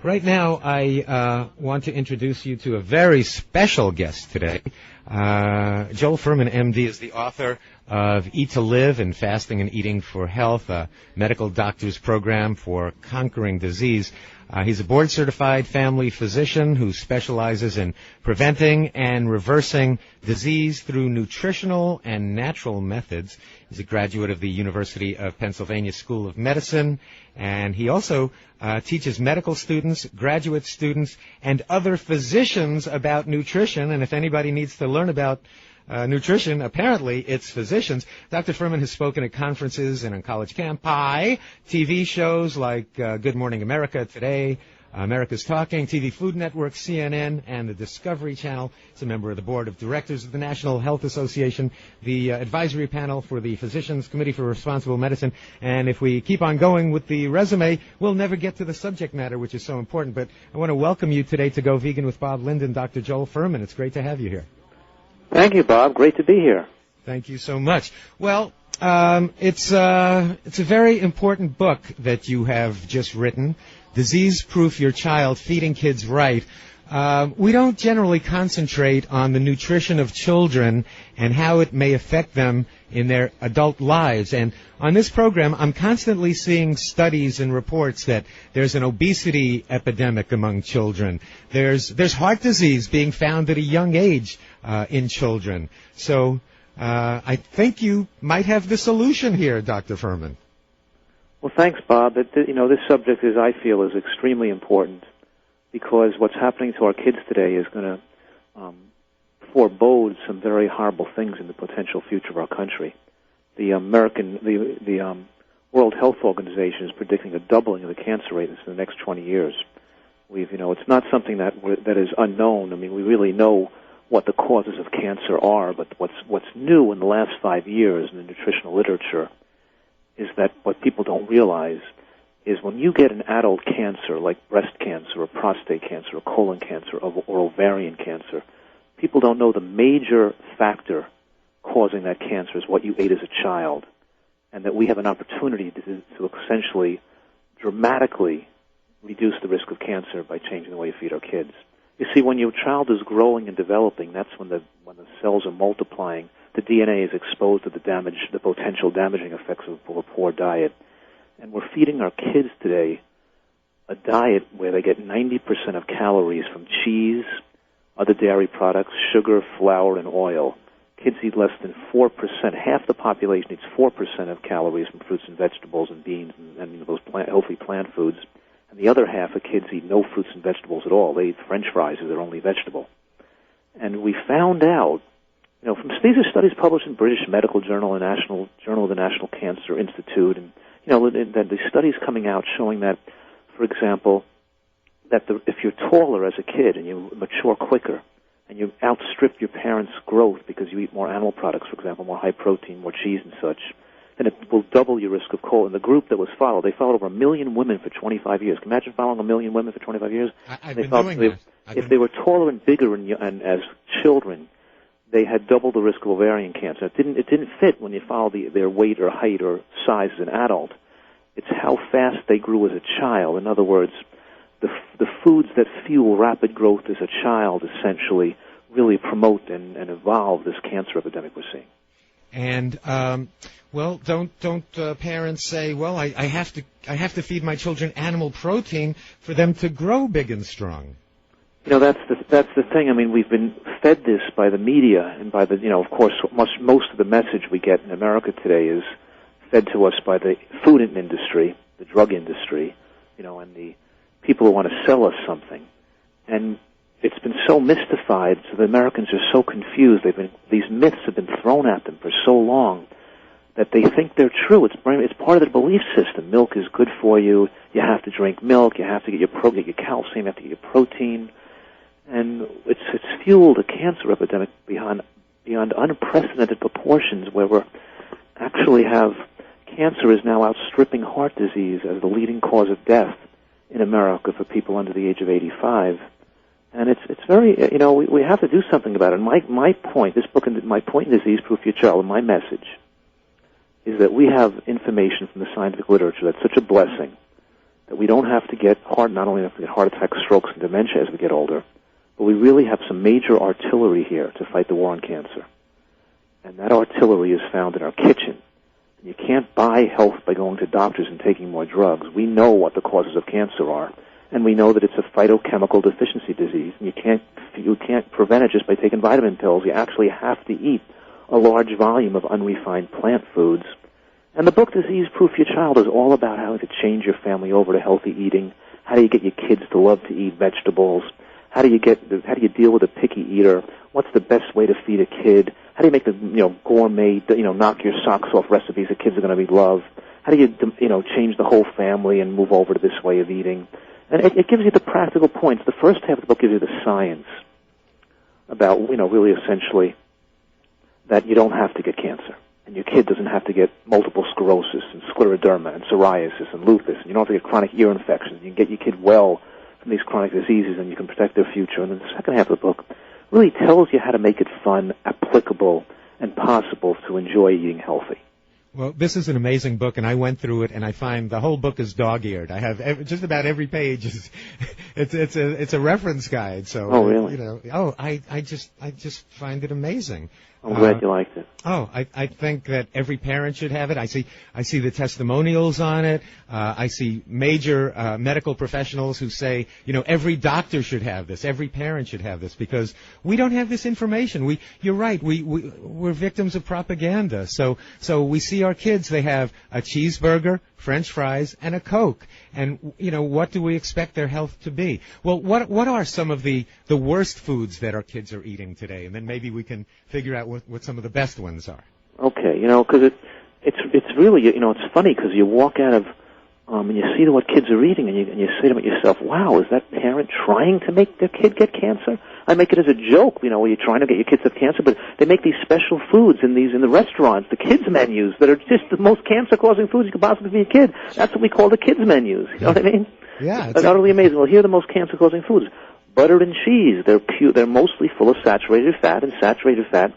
Right now, I want to introduce you to a very special guest today. Joel Fuhrman, MD, is the author of Eat to Live and Fasting and Eating for Health, a medical doctor's program for conquering disease. He's a board-certified family physician who specializes in preventing and reversing disease through nutritional and natural methods. He's a graduate of the University of Pennsylvania School of Medicine, and he also teaches medical students, graduate students, and other physicians about nutrition. And if anybody needs to learn about nutrition, apparently it's physicians. Dr. Fuhrman has spoken at conferences and on college campi, TV shows like Good Morning America Today, America's Talking, TV Food Network, CNN, and the Discovery Channel. He's a member of the board of directors of the National Health Association, the advisory panel for the Physicians Committee for Responsible Medicine. And if we keep on going with the resume, we'll never get to the subject matter, which is so important. But I want to welcome you today to Go Vegan with Bob Linden, Dr. Joel Fuhrman. It's great to have you here. Thank you, Bob. Great to be here. Thank you so much. Well, it's a very important book that you have just written, Disease Proof Your Child, Feeding Kids Right. We don't generally concentrate on the nutrition of children and how it may affect them in their adult lives. And on this program, I'm constantly seeing studies and reports that there's an obesity epidemic among children. There's heart disease being found at a young age in children. So I think you might have the solution here, Dr. Fuhrman. Well, thanks, Bob. This subject, as I feel, is extremely important because what's happening to our kids today is going to forebode some very horrible things in the potential future of our country. The World Health Organization is predicting a doubling of the cancer rate in the next 20 years. It's not something that is unknown. I mean, we really know what the causes of cancer are, but what's new in the last 5 years in the nutritional literature is that what people don't realize is when you get an adult cancer like breast cancer or prostate cancer or colon cancer or ovarian cancer, people don't know the major factor causing that cancer is what you ate as a child, and that we have an opportunity to essentially dramatically reduce the risk of cancer by changing the way we feed our kids. You see, when your child is growing and developing, that's when the cells are multiplying. The DNA is exposed to the potential damaging effects of a poor diet. And we're feeding our kids today a diet where they get 90% of calories from cheese, other dairy products, sugar, flour, and oil. Kids eat less than 4%. Half the population eats 4% of calories from fruits and vegetables and beans and those healthy plant foods. And the other half of kids eat no fruits and vegetables at all. They eat French fries as their only vegetable. And we found out, these are studies published in British Medical Journal and National Journal of the National Cancer Institute, and the studies coming out showing that, for example, that if you're taller as a kid and you mature quicker and you outstrip your parents' growth because you eat more animal products, for example, more high protein, more cheese and such, then it will double your risk of colon. The group that was followed, they followed over 1 million women for 25 years. Can you imagine following 1 million women for 25 years? I've been doing that. If they were taller and bigger and as children, they had double the risk of ovarian cancer. It didn't fit when you follow their weight or height or size as an adult. It's how fast they grew as a child. In other words, the foods that fuel rapid growth as a child essentially really promote and evolve this cancer epidemic we're seeing. And don't parents say, well, I have to feed my children animal protein for them to grow big and strong? That's the thing. I mean, we've been fed this by the media and by of course, most of the message we get in America today is fed to us by the food industry, the drug industry, and the people who want to sell us something. And it's been so mystified, so the Americans are so confused. These myths have been thrown at them for so long that they think they're true. It's part of the belief system. Milk is good for you. You have to drink milk. You have to get your calcium. You have to get your protein. And it's fueled a cancer epidemic beyond unprecedented proportions, where we actually have cancer is now outstripping heart disease as the leading cause of death in America for people under the age of 85. And it's very, we have to do something about it. My point, this book, my point in Disease Proof Your Child, and my message is that we have information from the scientific literature that's such a blessing that we don't have to get not only have to get heart attacks, strokes, and dementia as we get older, but we really have some major artillery here to fight the war on cancer. And that artillery is found in our kitchen. You can't buy health by going to doctors and taking more drugs. We know what the causes of cancer are, and we know that it's a phytochemical deficiency disease. And you can't prevent it just by taking vitamin pills. You actually have to eat a large volume of unrefined plant foods. And the book Disease Proof Your Child is all about how to change your family over to healthy eating. How do you get your kids to love to eat vegetables? How do you deal with a picky eater? What's the best way to feed a kid? How do you make the gourmet, knock your socks off recipes that kids are going to love? How do you change the whole family and move over to this way of eating? And it gives you the practical points. The first half of the book gives you the science about really essentially that you don't have to get cancer, and your kid doesn't have to get multiple sclerosis and scleroderma and psoriasis and lupus, and you don't have to get chronic ear infections. You can get your kid well from these chronic diseases, and you can protect their future. And then the second half of the book really tells you how to make it fun, applicable, and possible to enjoy eating healthy. Well, this is an amazing book, and I went through it, and I find the whole book is dog-eared. I have just about every page is it's a reference guide. So oh, really? I just find it amazing. I'm glad you liked it. I think that every parent should have it. I see the testimonials on it. I see major medical professionals who say, every doctor should have this. Every parent should have this, because we don't have this information. You're right. We're victims of propaganda. So we see our kids. They have a cheeseburger, French fries, and a Coke. And what do we expect their health to be? Well, what are some of the worst foods that our kids are eating today? And then maybe we can figure out what some of the best ones are. Okay, because it's really it's funny because you walk out of and you see what kids are eating, and you say to yourself, "Wow, is that parent trying to make their kid get cancer?" I make it as a joke, where you're trying to get your kids to have cancer, but they make these special foods in the restaurants, the kids menus that are just the most cancer-causing foods you could possibly feed your kid. That's what we call the kids menus. You know what I mean? Yeah, it's utterly amazing. Well, here are the most cancer-causing foods: butter and cheese. They're mostly full of saturated fat, and saturated fat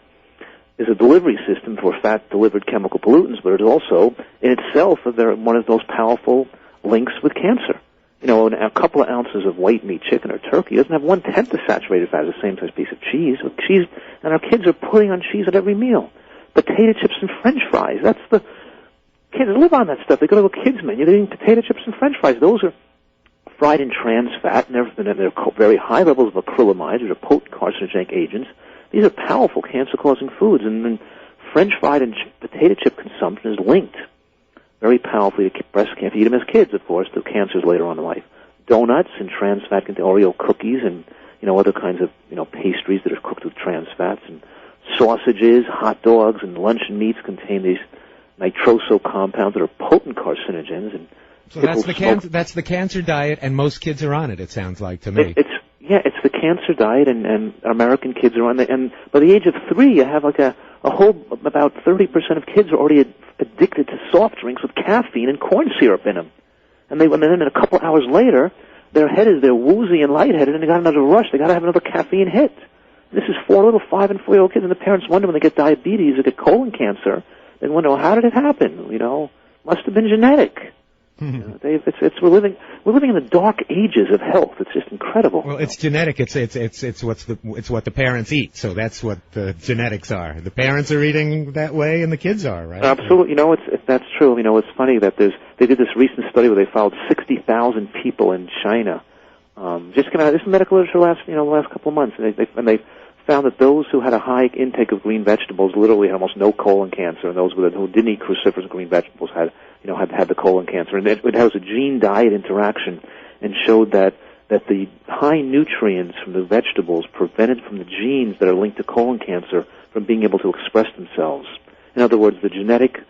is a delivery system for fat-delivered chemical pollutants, but it also, in itself, they're one of those powerful links with cancer. A couple of ounces of white meat, chicken or turkey, doesn't have 1/10 of saturated fat as the same size piece of cheese. And our kids are putting on cheese at every meal. Potato chips and French fries. Kids live on that stuff. They go to a kids menu, they're eating potato chips and French fries. Those are fried in trans fat, and they're very high levels of acrylamides, which are potent carcinogenic agents. These are powerful cancer-causing foods, and then French fried and potato chip consumption is linked very powerfully to breast cancer. Eat them as kids, of course, to cancers later on in life. Donuts and trans fat contain Oreo cookies and other kinds of pastries that are cooked with trans fats, and sausages, hot dogs, and luncheon meats contain these nitroso compounds that are potent carcinogens. And so that's the cancer diet, and most kids are on it. It sounds like to me. It's the cancer diet, and American kids are on it. And by the age of 3, you have a whole about 30% of kids are already addicted to soft drinks with caffeine and corn syrup in them. And then a couple hours later, they're woozy and lightheaded, and they got another rush. They got to have another caffeine hit. This is 4 little 5 and 4-year-old kids, and the parents wonder when they get diabetes or get colon cancer. They wonder, well, how did it happen? Must have been genetic. We're living in the dark ages of health. It's just incredible. Well, it's genetic. It's what the parents eat. So that's what the genetics are. The parents are eating that way, and the kids are, right? Absolutely. That's true. It's funny that they did this recent study where they followed 60,000 people in China. This is medical literature the last couple of months, and they found that those who had a high intake of green vegetables literally had almost no colon cancer, and those who didn't eat cruciferous green vegetables had the colon cancer. And it has a gene-diet interaction, and showed that the high nutrients from the vegetables prevented from the genes that are linked to colon cancer from being able to express themselves. In other words, the genetic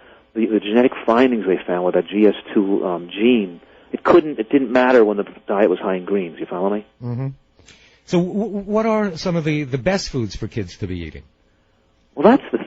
findings they found with that GS2 gene, it didn't matter when the diet was high in greens. You follow me? Mm-hmm. So what are some of the best foods for kids to be eating? Well, that's the